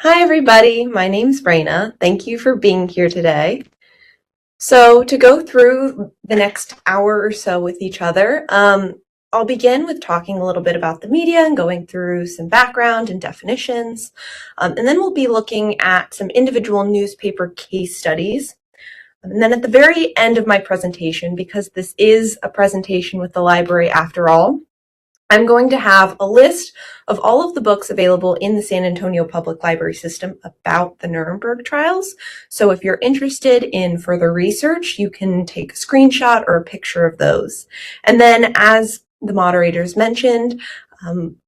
Hi, everybody. My name's Reyna. Thank you for being here today. So to go through the next hour or so with each other, I'll begin with talking a little bit about the media and going through some background and definitions. And then we'll be looking at some individual newspaper case studies. And then at the very end of my presentation, because this is a presentation with the library after all, I'm going to have a list of all of the books available in the San Antonio Public Library system about the Nuremberg trials. So if you're interested in further research, you can take a screenshot or a picture of those. And then, as the moderators mentioned,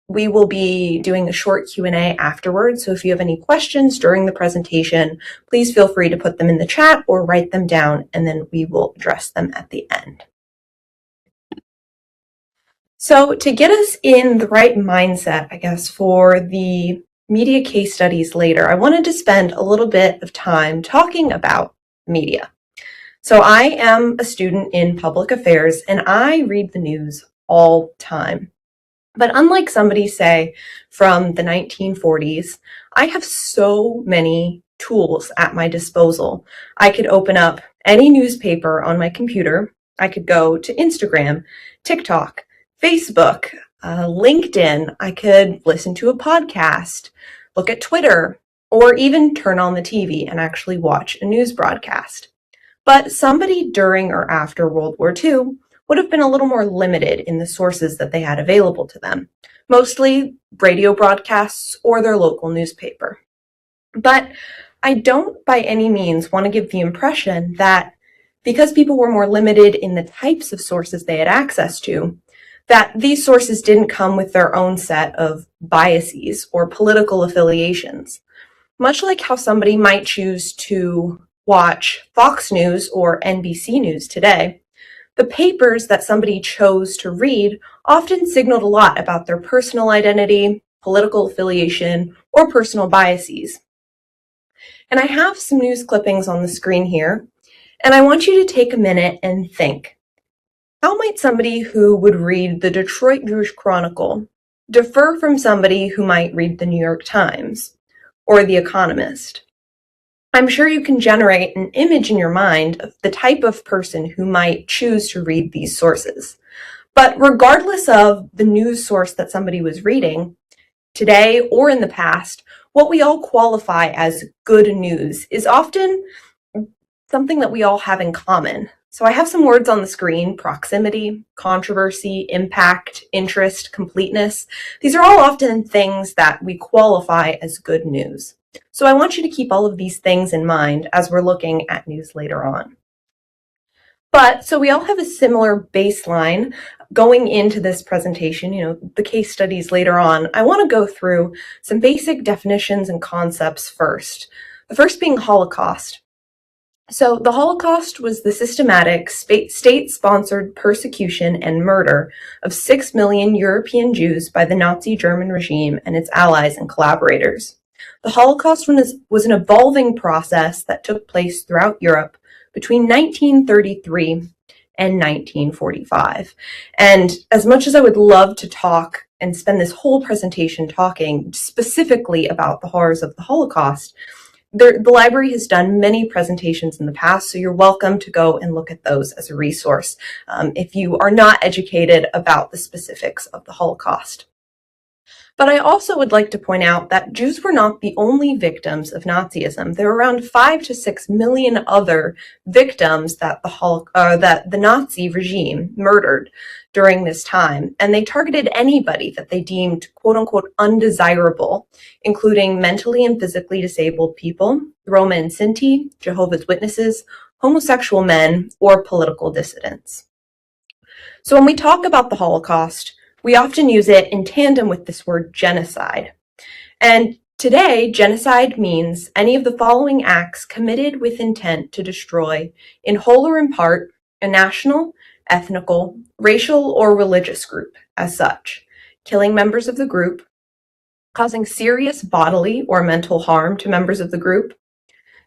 we will be doing a short Q&A afterwards. So if you have any questions during the presentation, please feel free to put them in the chat or write them down, and then we will address them at the end. So to get us in the right mindset, I guess, for the media case studies later, I wanted to spend a little bit of time talking about media. So I am a student in public affairs and I read the news all the time. But unlike somebody, say, from the 1940s, I have so many tools at my disposal. I could open up any newspaper on my computer. I could go to Instagram, TikTok, Facebook, LinkedIn. I could listen to a podcast, look at Twitter, or even turn on the TV and actually watch a news broadcast. But somebody during or after World War II would have been a little more limited in the sources that they had available to them, mostly radio broadcasts or their local newspaper. But I don't by any means want to give the impression that because people were more limited in the types of sources they had access to, that these sources didn't come with their own set of biases or political affiliations. Much like how somebody might choose to watch Fox News or NBC News today, the papers that somebody chose to read often signaled a lot about their personal identity, political affiliation, or personal biases. And I have some news clippings on the screen here, and I want you to take a minute and think. How might somebody who would read the Detroit Jewish Chronicle differ from somebody who might read the New York Times or The Economist? I'm sure you can generate an image in your mind of the type of person who might choose to read these sources. But regardless of the news source that somebody was reading, today or in the past, what we all qualify as good news is often something that we all have in common. So I have some words on the screen: proximity, controversy, impact, interest, completeness. These are all often things that we qualify as good news. So I want you to keep all of these things in mind as we're looking at news later on. But so we all have a similar baseline going into this presentation, the case studies later on. I want to go through some basic definitions and concepts first. The first being Holocaust. So the Holocaust was the systematic state-sponsored persecution and murder of 6 million European Jews by the Nazi German regime and its allies and collaborators. The Holocaust was an evolving process that took place throughout Europe between 1933 and 1945. And as much as I would love to talk and spend this whole presentation talking specifically about the horrors of the Holocaust, the library has done many presentations in the past, so you're welcome to go and look at those as a resource if you are not educated about the specifics of the Holocaust. But I also would like to point out that Jews were not the only victims of Nazism. There were around 5 to 6 million other victims that the Nazi regime murdered during this time, and they targeted anybody that they deemed quote-unquote undesirable, including mentally and physically disabled people, Roma and Sinti, Jehovah's Witnesses, homosexual men, or political dissidents. So when we talk about the Holocaust, we often use it in tandem with this word genocide. And today, genocide means any of the following acts committed with intent to destroy, in whole or in part, a national, ethnical, racial, or religious group as such, killing members of the group, causing serious bodily or mental harm to members of the group,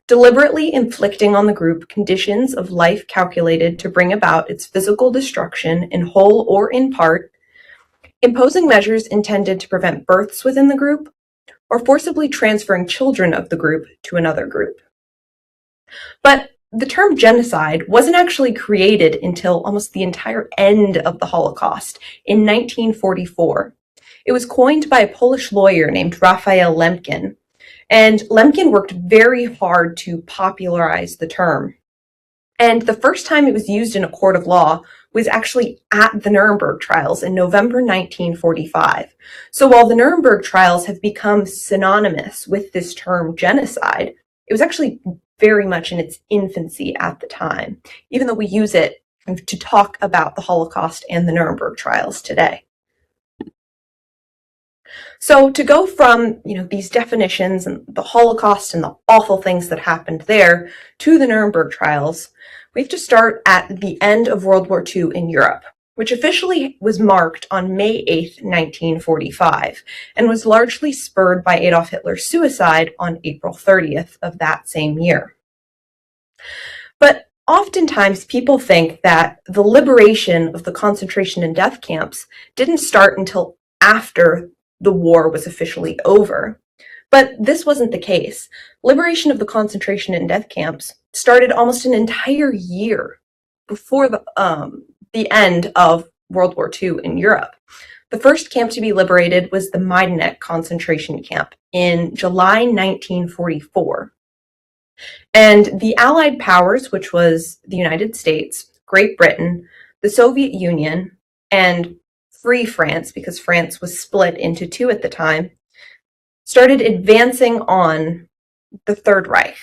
deliberately inflicting on the group conditions of life calculated to bring about its physical destruction in whole or in part, imposing measures intended to prevent births within the group, or forcibly transferring children of the group to another group. But the term genocide wasn't actually created until almost the entire end of the Holocaust in 1944. It was coined by a Polish lawyer named Raphael Lemkin, and Lemkin worked very hard to popularize the term. And the first time it was used in a court of law was actually at the Nuremberg trials in November 1945. So while the Nuremberg trials have become synonymous with this term genocide, it was actually very much in its infancy at the time, even though we use it to talk about the Holocaust and the Nuremberg trials today. So to go from, these definitions and the Holocaust and the awful things that happened there to the Nuremberg trials, we have to start at the end of World War II in Europe, which officially was marked on May 8th, 1945, and was largely spurred by Adolf Hitler's suicide on April 30th of that same year. But oftentimes people think that the liberation of the concentration and death camps didn't start until after the war was officially over. But this wasn't the case. Liberation of the concentration and death camps started almost an entire year before the end of World War II in Europe. The first camp to be liberated was the Majdanek concentration camp in July 1944. And the Allied powers, which was the United States, Great Britain, the Soviet Union, and Free France, because France was split into two at the time, started advancing on the Third Reich,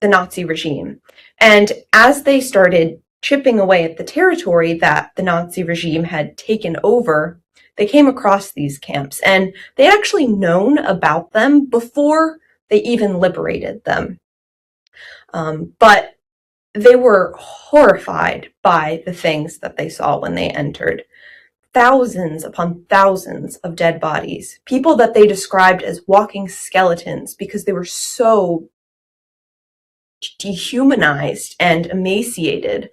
the Nazi regime. And as they started chipping away at the territory that the Nazi regime had taken over, they came across these camps, and they had actually known about them before they even liberated them. But they were horrified by the things that they saw when they entered. Thousands upon thousands of dead bodies, people that they described as walking skeletons because they were so dehumanized and emaciated.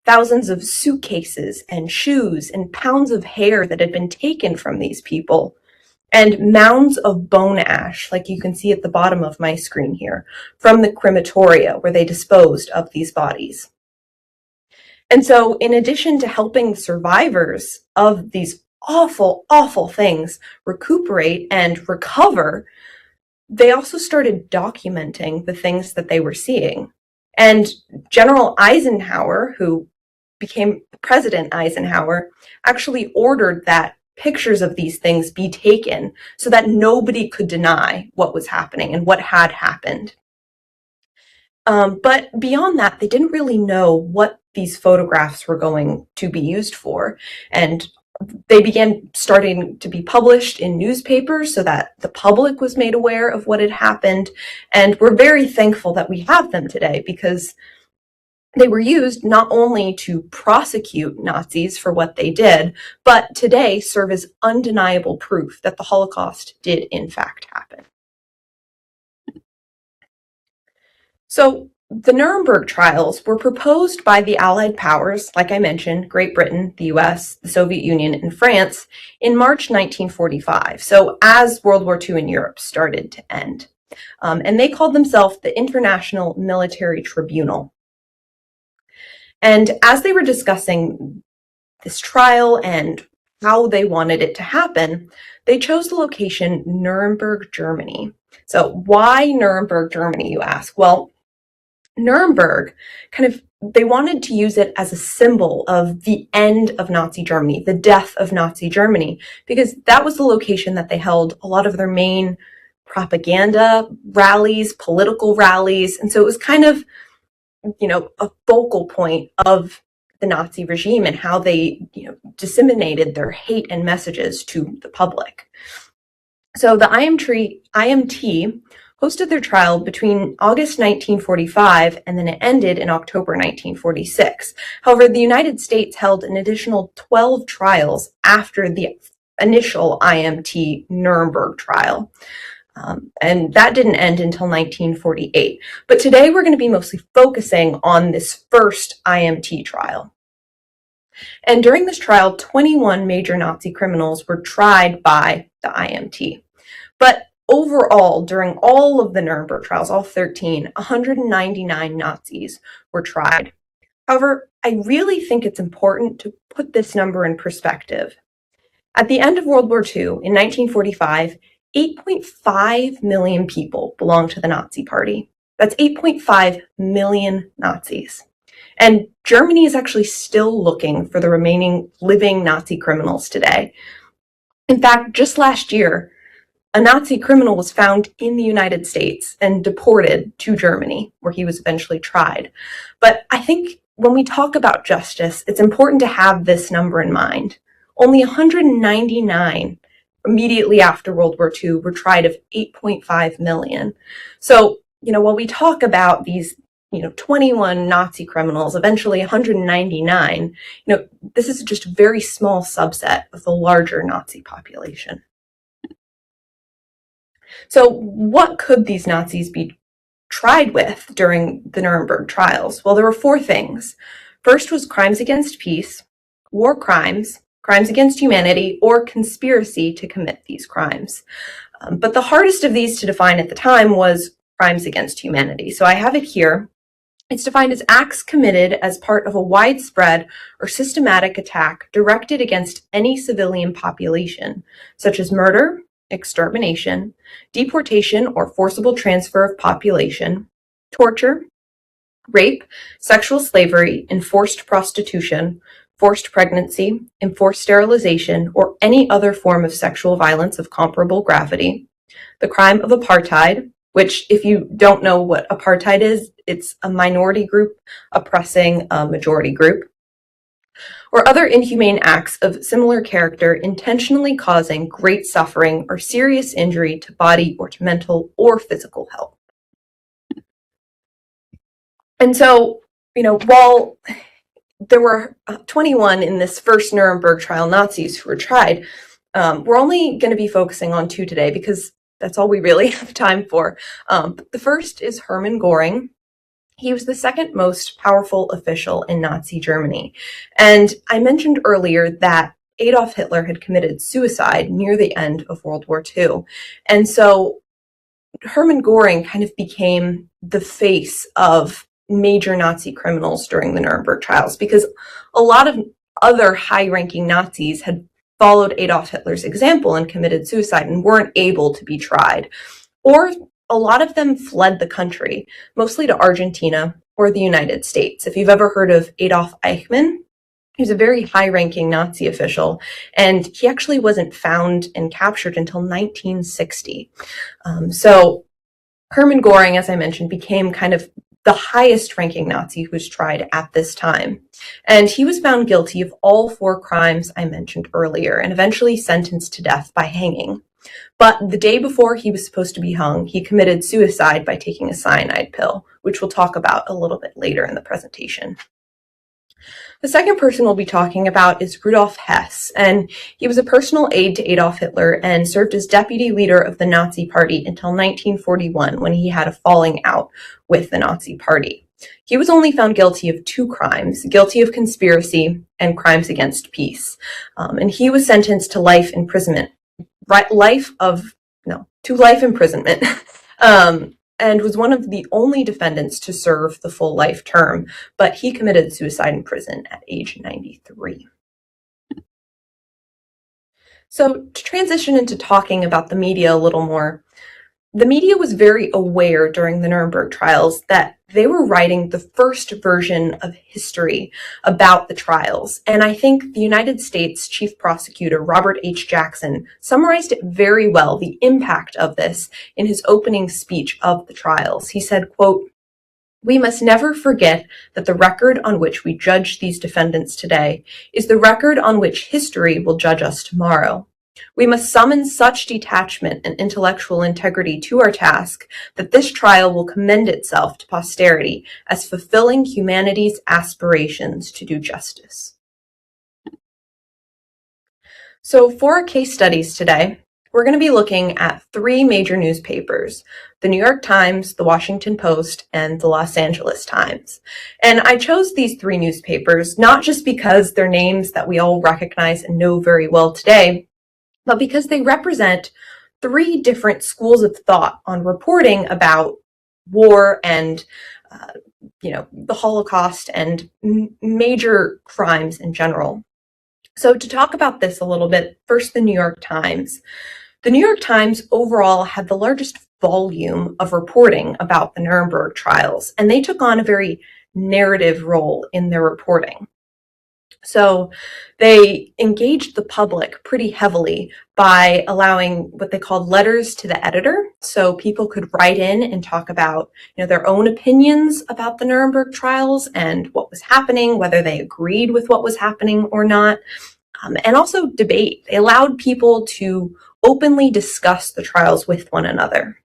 Thousands of suitcases and shoes and pounds of hair that had been taken from these people, and mounds of bone ash, like you can see at the bottom of my screen here, from the crematoria where they disposed of these bodies. And so in addition to helping the survivors of these awful, awful things recuperate and recover, they also started documenting the things that they were seeing. And General Eisenhower, who became President Eisenhower, actually ordered that pictures of these things be taken so that nobody could deny what was happening and what had happened. But beyond that, they didn't really know what these photographs were going to be used for. And they began starting to be published in newspapers so that the public was made aware of what had happened. And we're very thankful that we have them today because they were used not only to prosecute Nazis for what they did, but today serve as undeniable proof that the Holocaust did in fact happen. So the Nuremberg trials were proposed by the Allied powers, like I mentioned, Great Britain, the US, the Soviet Union, and France, in March 1945, so as World War II in Europe started to end. And they called themselves the International Military Tribunal. And as they were discussing this trial and how they wanted it to happen, they chose the location Nuremberg, Germany. So why Nuremberg, Germany, you ask? Well, Nuremberg, they wanted to use it as a symbol of the end of Nazi Germany, the death of Nazi Germany, because that was the location that they held a lot of their main propaganda rallies, political rallies. And so it was kind of, a focal point of the Nazi regime and how they, disseminated their hate and messages to the public. So the IMT hosted their trial between August 1945 and then it ended in October 1946. However, the United States held an additional 12 trials after the initial IMT Nuremberg trial. And that didn't end until 1948. But today we're going to be mostly focusing on this first IMT trial. And during this trial, 21 major Nazi criminals were tried by the IMT. But overall, during all of the Nuremberg trials, all 13, 199 Nazis were tried. However, I really think it's important to put this number in perspective. At the end of World War II, in 1945, 8.5 million people belonged to the Nazi Party. That's 8.5 million Nazis. And Germany is actually still looking for the remaining living Nazi criminals today. In fact, just last year, a Nazi criminal was found in the United States and deported to Germany, where he was eventually tried. But I think when we talk about justice, it's important to have this number in mind. Only 199 immediately after World War II were tried of 8.5 million. So, while we talk about these 21 Nazi criminals, eventually 199, this is just a very small subset of the larger Nazi population. So what could these Nazis be tried with during the Nuremberg trials? Well, there were four things. First was crimes against peace, war crimes, crimes against humanity, or conspiracy to commit these crimes. But the hardest of these to define at the time was crimes against humanity. So I have it here. It's defined as acts committed as part of a widespread or systematic attack directed against any civilian population, such as murder, extermination, deportation or forcible transfer of population, torture, rape, sexual slavery, enforced prostitution, forced pregnancy, enforced sterilization, or any other form of sexual violence of comparable gravity, the crime of apartheid, which, if you don't know what apartheid is, it's a minority group oppressing a majority group, or other inhumane acts of similar character intentionally causing great suffering or serious injury to body or to mental or physical health. And so, while there were 21 in this first Nuremberg trial Nazis who were tried, we're only going to be focusing on two today because that's all we really have time for. The first is Hermann Göring. He was the second most powerful official in Nazi Germany. And I mentioned earlier that Adolf Hitler had committed suicide near the end of World War II. And so Hermann Göring kind of became the face of major Nazi criminals during the Nuremberg trials because a lot of other high-ranking Nazis had followed Adolf Hitler's example and committed suicide and weren't able to be tried. Or a lot of them fled the country, mostly to Argentina or the United States. If you've ever heard of Adolf Eichmann, he was a very high-ranking Nazi official, and he actually wasn't found and captured until 1960. So Hermann Göring, as I mentioned, became kind of the highest-ranking Nazi who was tried at this time. And he was found guilty of all four crimes I mentioned earlier and eventually sentenced to death by hanging. But the day before he was supposed to be hung, he committed suicide by taking a cyanide pill, which we'll talk about a little bit later in the presentation. The second person we'll be talking about is Rudolf Hess, and he was a personal aide to Adolf Hitler and served as deputy leader of the Nazi Party until 1941 when he had a falling out with the Nazi Party. He was only found guilty of two crimes, guilty of conspiracy and crimes against peace, and he was sentenced to life imprisonment, to life imprisonment. And was one of the only defendants to serve the full life term, but he committed suicide in prison at age 93. So to transition into talking about the media a little more, the media was very aware during the Nuremberg trials that they were writing the first version of history about the trials. And I think the United States Chief Prosecutor Robert H. Jackson summarized it very well, the impact of this, in his opening speech of the trials. He said, quote, "We must never forget that the record on which we judge these defendants today is the record on which history will judge us tomorrow. We must summon such detachment and intellectual integrity to our task that this trial will commend itself to posterity as fulfilling humanity's aspirations to do justice." So for our case studies today, we're going to be looking at three major newspapers: the New York Times, the Washington Post, and the Los Angeles Times. And I chose these three newspapers not just because they're names that we all recognize and know very well today, but because they represent three different schools of thought on reporting about war and the Holocaust and major crimes in general. So to talk about this a little bit, first the New York Times. The New York Times overall had the largest volume of reporting about the Nuremberg trials, and they took on a very narrative role in their reporting. So they engaged the public pretty heavily by allowing what they called letters to the editor. So people could write in and talk about, their own opinions about the Nuremberg trials and what was happening, whether they agreed with what was happening or not, and also debate. They allowed people to openly discuss the trials with one another.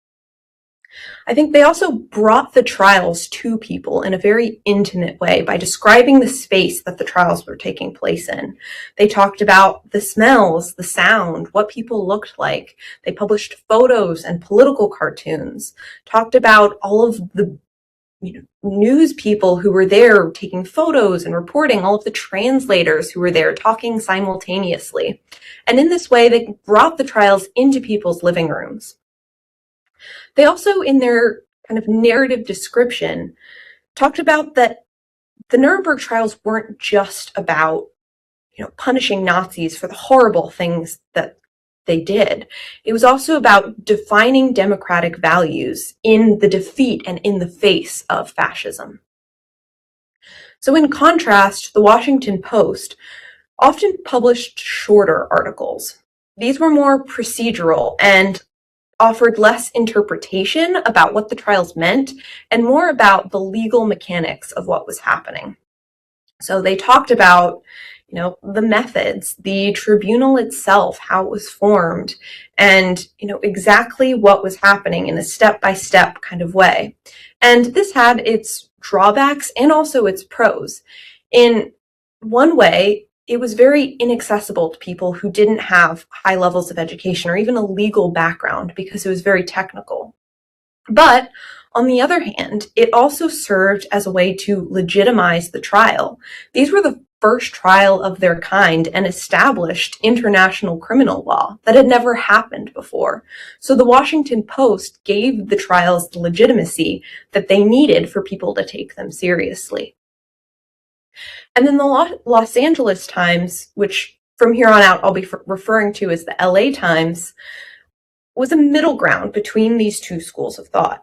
I think they also brought the trials to people in a very intimate way by describing the space that the trials were taking place in. They talked about the smells, the sound, what people looked like. They published photos and political cartoons, talked about all of the news people who were there taking photos and reporting, all of the translators who were there talking simultaneously. And in this way, they brought the trials into people's living rooms. They also, in their kind of narrative description, talked about that the Nuremberg trials weren't just about, punishing Nazis for the horrible things that they did. It was also about defining democratic values in the defeat and in the face of fascism. So in contrast, the Washington Post often published shorter articles. These were more procedural and offered less interpretation about what the trials meant and more about the legal mechanics of what was happening. So they talked about, the methods, the tribunal itself, how it was formed, and, exactly what was happening in a step-by-step kind of way. And this had its drawbacks and also its pros. In one way, it was very inaccessible to people who didn't have high levels of education or even a legal background because it was very technical. But on the other hand, it also served as a way to legitimize the trial. These were the first trial of their kind and established international criminal law that had never happened before. So the Washington Post gave the trials the legitimacy that they needed for people to take them seriously. And then the Los Angeles Times, which from here on out I'll be referring to as the LA Times, was a middle ground between these two schools of thought.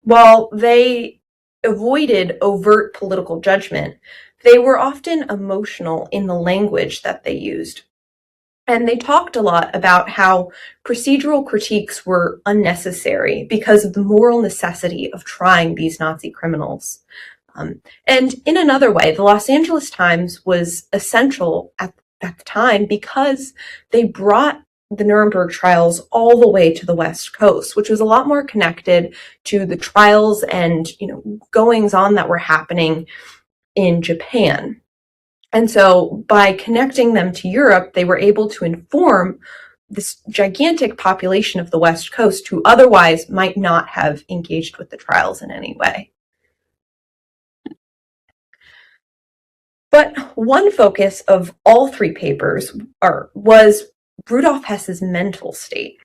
While they avoided overt political judgment, they were often emotional in the language that they used. And they talked a lot about how procedural critiques were unnecessary because of the moral necessity of trying these Nazi criminals. And in another way, the Los Angeles Times was essential at the time because they brought the Nuremberg trials all the way to the West Coast, which was a lot more connected to the trials and, goings on that were happening in Japan. And so by connecting them to Europe, they were able to inform this gigantic population of the West Coast who otherwise might not have engaged with the trials in any way. But one focus of all three papers was Rudolf Hess's mental state.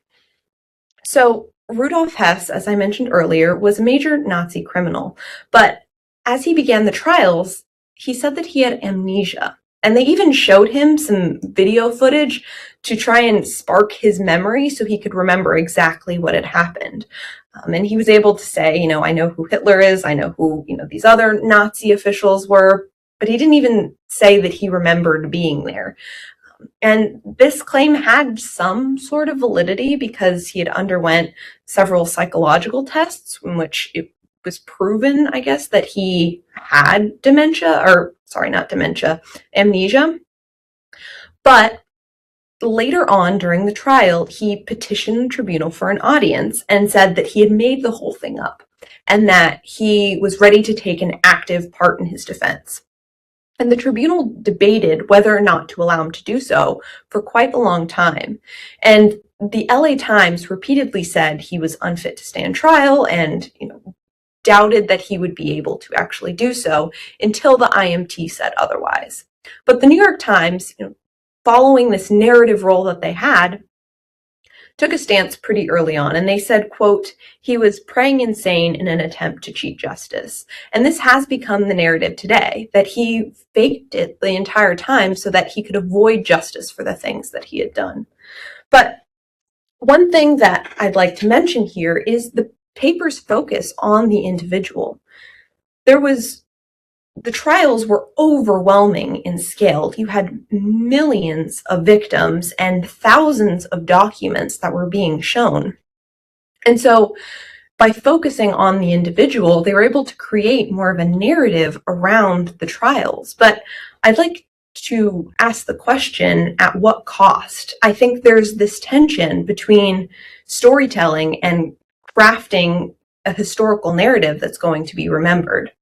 So Rudolf Hess, as I mentioned earlier, was a major Nazi criminal, but as he began the trials, he said that he had amnesia. And they even showed him some video footage to try and spark his memory so he could remember exactly what had happened. And he was able to say, I know who Hitler is, I know who, these other Nazi officials were, but he didn't even say that he remembered being there. And this claim had some sort of validity because he had underwent several psychological tests in which it was proven, I guess, that he had amnesia. But later on during the trial, he petitioned the tribunal for an audience and said that he had made the whole thing up and that he was ready to take an active part in his defense. And the tribunal debated whether or not to allow him to do so for quite a long time. And the LA Times repeatedly said he was unfit to stand trial and, doubted that he would be able to actually do so until the IMT said otherwise. But the New York Times, following this narrative role that they had, took a stance pretty early on, and they said, quote, he was praying insane in an attempt to cheat justice. And this has become the narrative today, that he faked it the entire time so that he could avoid justice for the things that he had done. But one thing that I'd like to mention here is the paper's focus on the individual. The trials were overwhelming in scale. You had millions of victims and thousands of documents that were being shown. And so by focusing on the individual, they were able to create more of a narrative around the trials. But I'd like to ask the question, at what cost? I think there's this tension between storytelling and crafting a historical narrative that's going to be remembered.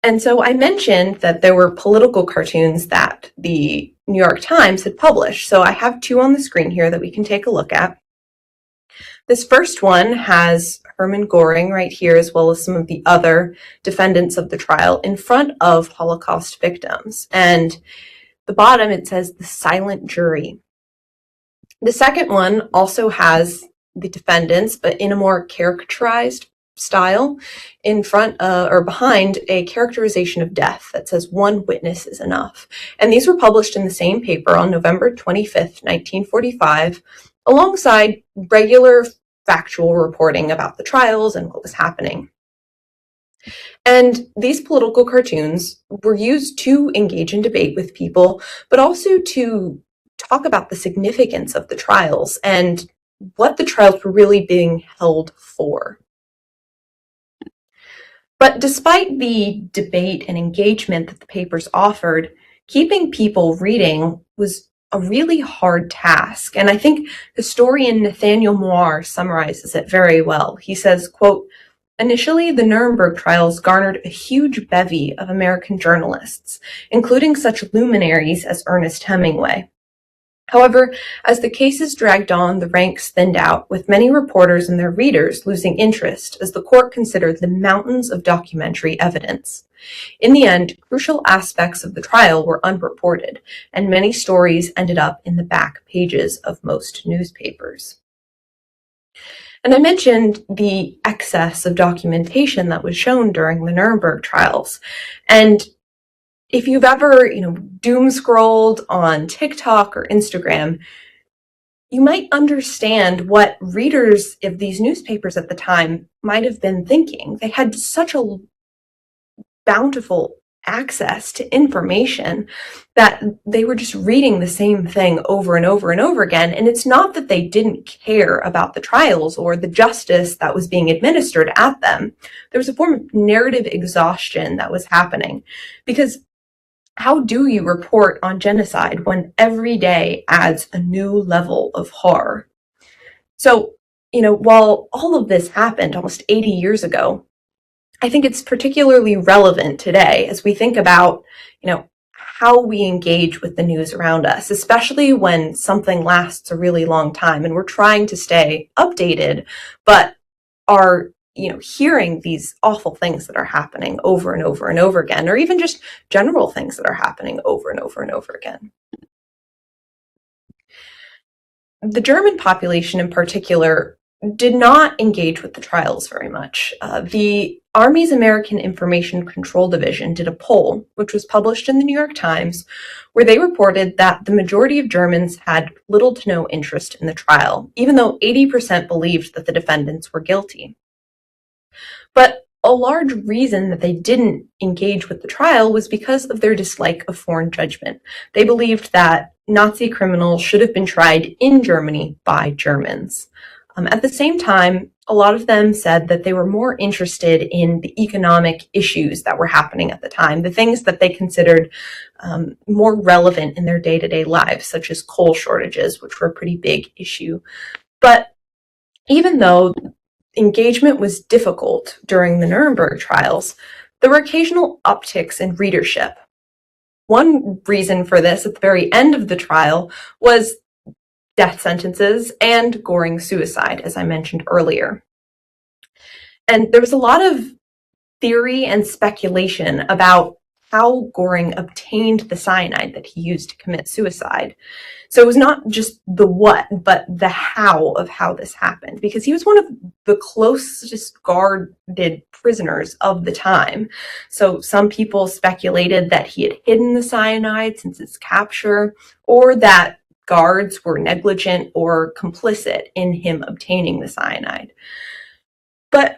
And so I mentioned that there were political cartoons that the New York Times had published. So I have two on the screen here that we can take a look at. This first one has Hermann Goring right here, as well as some of the other defendants of the trial in front of Holocaust victims. And the bottom, it says the silent jury. The second one also has the defendants, but in a more caricaturized style, in front or behind a characterization of death that says one witness is enough. And these were published in the same paper on November 25th, 1945, alongside regular factual reporting about the trials and what was happening. And these political cartoons were used to engage in debate with people, but also to talk about the significance of the trials and what the trials were really being held for. But despite the debate and engagement that the papers offered, keeping people reading was a really hard task. And I think historian Nathaniel Moir summarizes it very well. He says, quote, initially, the Nuremberg trials garnered a huge bevy of American journalists, including such luminaries as Ernest Hemingway. However, as the cases dragged on, the ranks thinned out, with many reporters and their readers losing interest as the court considered the mountains of documentary evidence. In the end, crucial aspects of the trial were unreported, and many stories ended up in the back pages of most newspapers. And I mentioned the excess of documentation that was shown during the Nuremberg trials. And if you've ever, doom scrolled on TikTok or Instagram, you might understand what readers of these newspapers at the time might have been thinking. They had such a bountiful access to information that they were just reading the same thing over and over and over again. And it's not that they didn't care about the trials or the justice that was being administered at them. There was a form of narrative exhaustion that was happening, because how do you report on genocide when every day adds a new level of horror? So, while all of this happened almost 80 years ago, I think it's particularly relevant today as we think about, how we engage with the news around us, especially when something lasts a really long time and we're trying to stay updated, but are hearing these awful things that are happening over and over and over again, or even just general things that are happening over and over and over again. The German population in particular did not engage with the trials very much. The Army's American Information Control Division did a poll, which was published in the New York Times, where they reported that the majority of Germans had little to no interest in the trial, even though 80% believed that the defendants were guilty. But a large reason that they didn't engage with the trial was because of their dislike of foreign judgment. They believed that Nazi criminals should have been tried in Germany by Germans. At the same time, a lot of them said that they were more interested in the economic issues that were happening at the time, the things that they considered more relevant in their day-to-day lives, such as coal shortages, which were a pretty big issue. But even though engagement was difficult during the Nuremberg trials, there were occasional upticks in readership. One reason for this at the very end of the trial was death sentences and Goring's suicide, as I mentioned earlier. And there was a lot of theory and speculation about how Göring obtained the cyanide that he used to commit suicide. So it was not just the what, but the how of how this happened, because he was one of the closest guarded prisoners of the time. So some people speculated that he had hidden the cyanide since its capture, or that guards were negligent or complicit in him obtaining the cyanide. But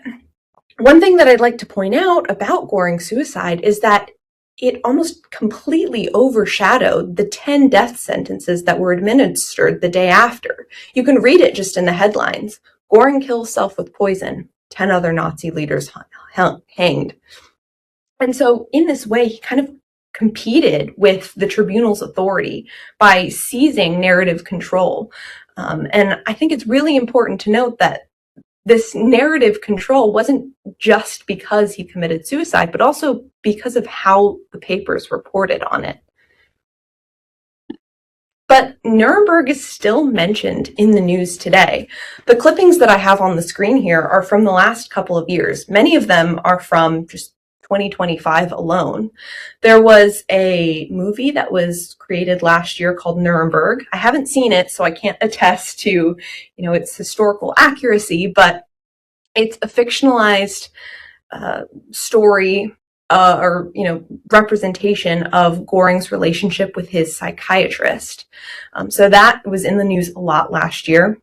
one thing that I'd like to point out about Göring's suicide is that it almost completely overshadowed the 10 death sentences that were administered the day after. You can read it just in the headlines. Göring kills self with poison. 10 other Nazi leaders hanged. And so in this way, he kind of competed with the tribunal's authority by seizing narrative control. And I think it's really important to note that this narrative control wasn't just because he committed suicide, but also because of how the papers reported on it. But Nuremberg is still mentioned in the news today. The clippings that I have on the screen here are from the last couple of years. Many of them are from just 2025 alone. There was a movie that was created last year called Nuremberg. I haven't seen it, so I can't attest to, its historical accuracy, but it's a fictionalized story or representation of Göring's relationship with his psychiatrist. So that was in the news a lot last year.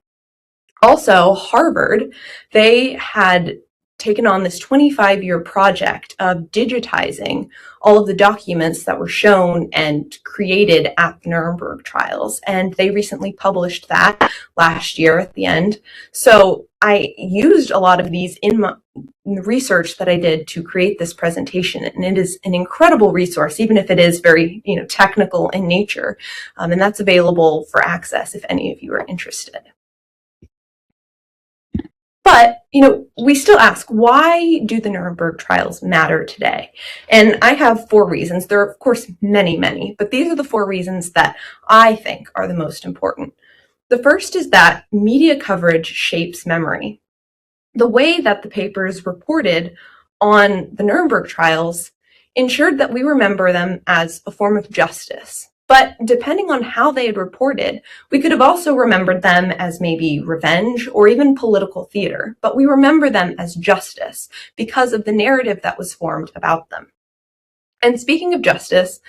Also, Harvard, they had taken on this 25-year project of digitizing all of the documents that were shown and created at the Nuremberg trials. And they recently published that last year at the end. So I used a lot of these in the research that I did to create this presentation. And it is an incredible resource, even if it is very, technical in nature. And that's available for access if any of you are interested. But, we still ask, why do the Nuremberg trials matter today? And I have 4 reasons. There are, of course, many, many, but these are the 4 reasons that I think are the most important. The first is that media coverage shapes memory. The way that the papers reported on the Nuremberg trials ensured that we remember them as a form of justice. But depending on how they had reported, we could have also remembered them as maybe revenge or even political theater, but we remember them as justice because of the narrative that was formed about them. And speaking of justice,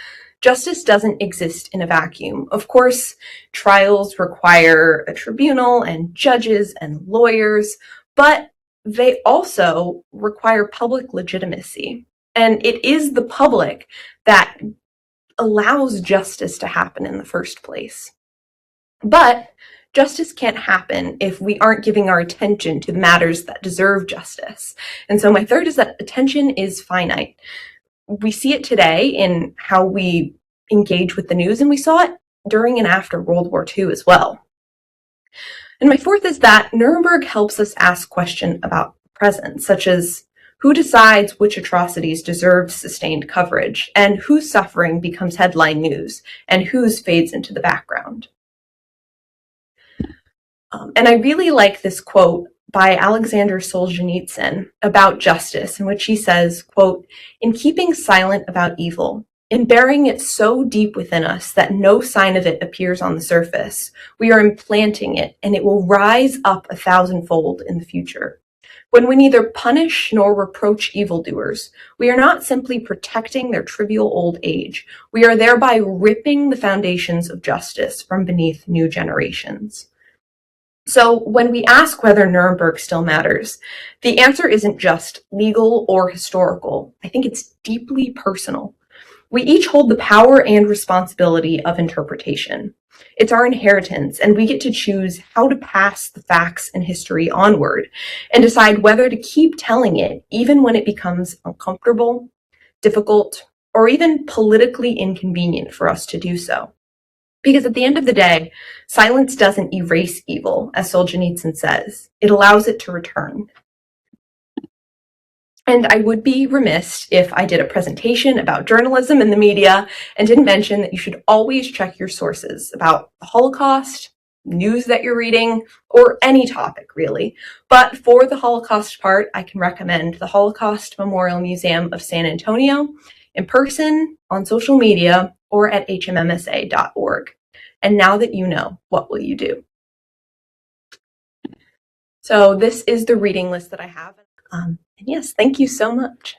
justice doesn't exist in a vacuum. Of course, trials require a tribunal and judges and lawyers, but they also require public legitimacy. And it is the public that allows justice to happen in the first place. But justice can't happen if we aren't giving our attention to the matters that deserve justice. And so my third is that attention is finite. We see it today in how we engage with the news, and we saw it during and after World War II as well. And my fourth is that Nuremberg helps us ask questions about the present, such as who decides which atrocities deserve sustained coverage, and whose suffering becomes headline news, and whose fades into the background. And I really like this quote by Alexander Solzhenitsyn about justice, in which he says, quote, "In keeping silent about evil, in burying it so deep within us that no sign of it appears on the surface, we are implanting it, and it will rise up 1,000-fold in the future. When we neither punish nor reproach evildoers, we are not simply protecting their trivial old age. We are thereby ripping the foundations of justice from beneath new generations." So when we ask whether Nuremberg still matters, the answer isn't just legal or historical. I think it's deeply personal. We each hold the power and responsibility of interpretation. It's our inheritance, and we get to choose how to pass the facts and history onward and decide whether to keep telling it, even when it becomes uncomfortable, difficult, or even politically inconvenient for us to do so. Because at the end of the day, silence doesn't erase evil, as Solzhenitsyn says. It allows it to return. And I would be remiss if I did a presentation about journalism and the media and didn't mention that you should always check your sources about the Holocaust, news that you're reading, or any topic really. But for the Holocaust part, I can recommend the Holocaust Memorial Museum of San Antonio in person, on social media, or at hmmsa.org. And now that you know, what will you do? So this is the reading list that I have. And yes, thank you so much.